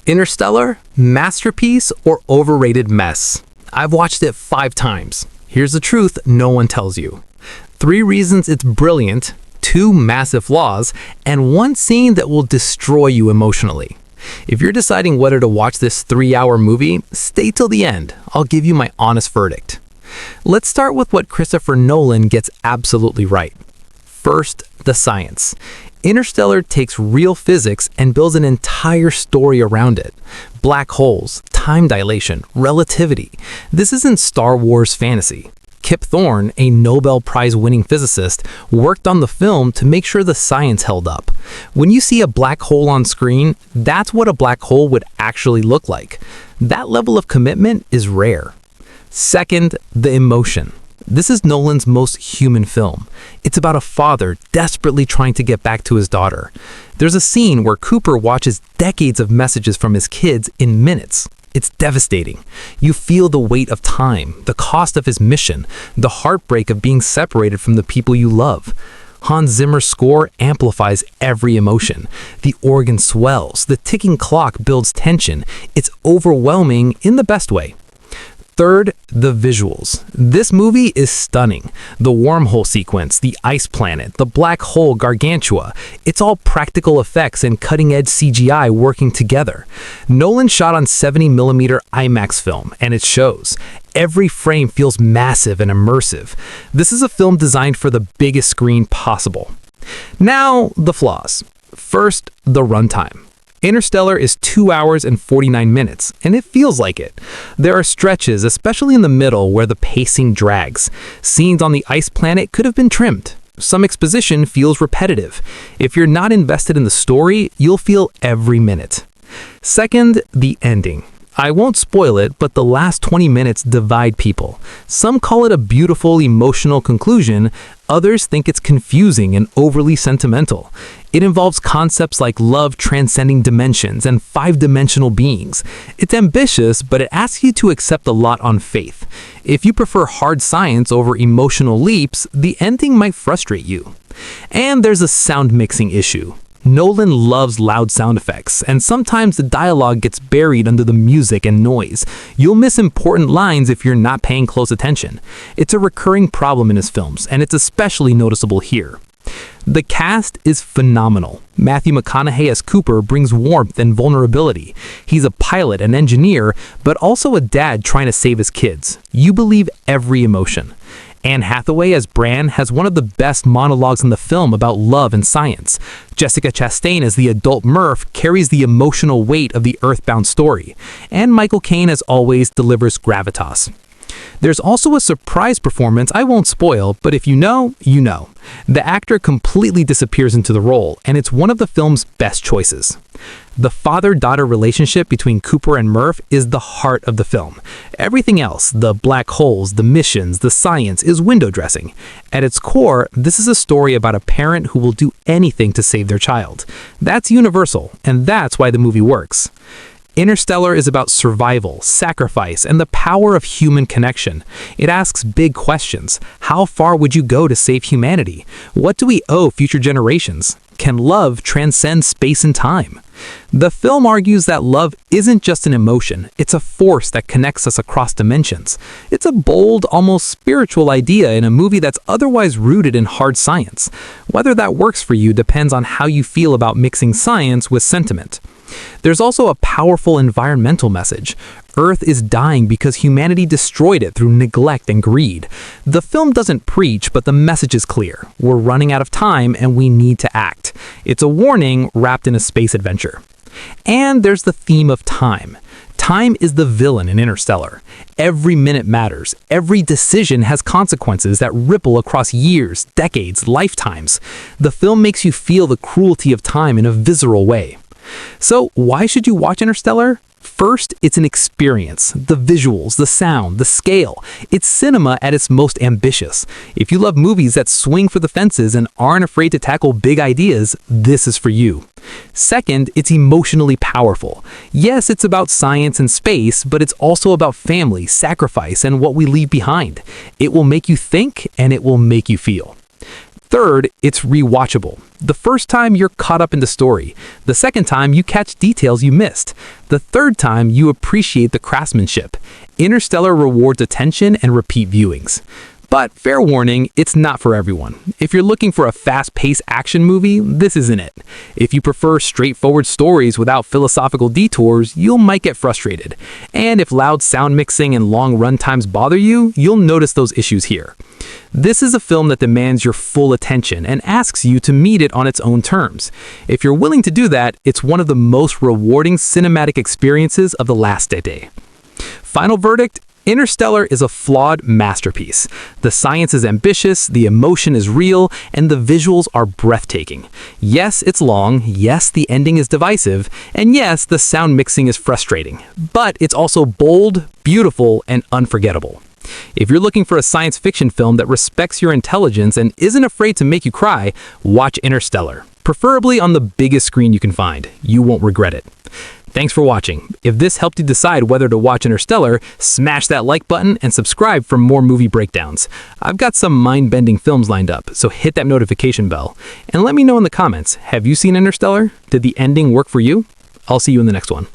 Interstellar, masterpiece or overrated mess? I've watched it 5 times. Here's the truth no one tells you. 3 reasons it's brilliant, 2 massive flaws, and 1 scene that will destroy you emotionally. If you're deciding whether to watch this 3-hour movie, stay till the end. I'll give you my honest verdict. Let's start with what Christopher Nolan gets absolutely right. First, the science. Interstellar takes real physics and builds an entire story around it. Black holes, time dilation, relativity. This isn't Star Wars fantasy. Kip Thorne, a Nobel Prize winning physicist, worked on the film to make sure the science held up. When you see a black hole on screen, that's what a black hole would actually look like. That level of commitment is rare. Second, the emotion. This is Nolan's most human film. It's about a father desperately trying to get back to his daughter. There's a scene where Cooper watches decades of messages from his kids in minutes. It's devastating. You feel the weight of time, the cost of his mission, the heartbreak of being separated from the people you love. Hans Zimmer's score amplifies every emotion. The organ swells, the ticking clock builds tension. It's overwhelming in the best way. Third, the visuals. This movie is stunning. The wormhole sequence, the ice planet, the black hole gargantua. It's all practical effects and cutting-edge CGI working together. Nolan shot on 70mm IMAX film, and it shows. Every frame feels massive and immersive. This is a film designed for the biggest screen possible. Now, the flaws. First, the runtime. Interstellar is 2 hours and 49 minutes, and it feels like it. There are stretches, especially in the middle, where the pacing drags. Scenes on the ice planet could have been trimmed. Some exposition feels repetitive. If you're not invested in the story, you'll feel every minute. Second, the ending. I won't spoil it, but the last 20 minutes divide people. Some call it a beautiful, emotional conclusion. Others think it's confusing and overly sentimental. It involves concepts like love transcending dimensions and 5-dimensional beings. It's ambitious, but it asks you to accept a lot on faith. If you prefer hard science over emotional leaps, the ending might frustrate you. And there's a sound mixing issue. Nolan loves loud sound effects, and sometimes the dialogue gets buried under the music and noise. You'll miss important lines if you're not paying close attention. It's a recurring problem in his films, and it's especially noticeable here. The cast is phenomenal. Matthew McConaughey as Cooper brings warmth and vulnerability. He's a pilot and engineer, but also a dad trying to save his kids. You believe every emotion. Hathaway as Bran has one of the best monologues in the film about love and science. Jessica Chastain as the adult Murph carries the emotional weight of the earthbound story. And Michael Caine, as always, delivers gravitas. There's also a surprise performance I won't spoil, but if you know, you know. The actor completely disappears into the role, and it's one of the film's best choices. The father-daughter relationship between Cooper and Murph is the heart of the film. Everything else, the black holes, the missions, the science, is window dressing. At its core, this is a story about a parent who will do anything to save their child. That's universal, and that's why the movie works. Interstellar is about survival, sacrifice, and the power of human connection. It asks big questions. How far would you go to save humanity? What do we owe future generations? Can love transcend space and time? The film argues that love isn't just an emotion, it's a force that connects us across dimensions. It's a bold, almost spiritual idea in a movie that's otherwise rooted in hard science. Whether that works for you depends on how you feel about mixing science with sentiment. There's also a powerful environmental message. Earth is dying because humanity destroyed it through neglect and greed. The film doesn't preach, but the message is clear. We're running out of time and we need to act. It's a warning wrapped in a space adventure. And there's the theme of time. Time is the villain in Interstellar. Every minute matters. Every decision has consequences that ripple across years, decades, lifetimes. The film makes you feel the cruelty of time in a visceral way. So, why should you watch Interstellar? First, it's an experience. The visuals, the sound, the scale. It's cinema at its most ambitious. If you love movies that swing for the fences and aren't afraid to tackle big ideas, this is for you. Second, it's emotionally powerful. Yes, it's about science and space, but it's also about family, sacrifice, and what we leave behind. It will make you think, and it will make you feel. Third, it's rewatchable. The first time you're caught up in the story. The second time you catch details you missed. The third time you appreciate the craftsmanship. Interstellar rewards attention and repeat viewings. But fair warning, it's not for everyone. If you're looking for a fast-paced action movie, this isn't it. If you prefer straightforward stories without philosophical detours, you might get frustrated. And if loud sound mixing and long runtimes bother you, you'll notice those issues here. This is a film that demands your full attention and asks you to meet it on its own terms. If you're willing to do that, it's one of the most rewarding cinematic experiences of the last decade. Final verdict: Interstellar is a flawed masterpiece. The science is ambitious, the emotion is real, and the visuals are breathtaking. Yes, it's long, yes, the ending is divisive, and yes, the sound mixing is frustrating. But it's also bold, beautiful, and unforgettable. If you're looking for a science fiction film that respects your intelligence and isn't afraid to make you cry, watch Interstellar. Preferably on the biggest screen you can find. You won't regret it. Thanks for watching. If this helped you decide whether to watch Interstellar, smash that like button and subscribe for more movie breakdowns. I've got some mind-bending films lined up, so hit that notification bell. And let me know in the comments, have you seen Interstellar? Did the ending work for you? I'll see you in the next one.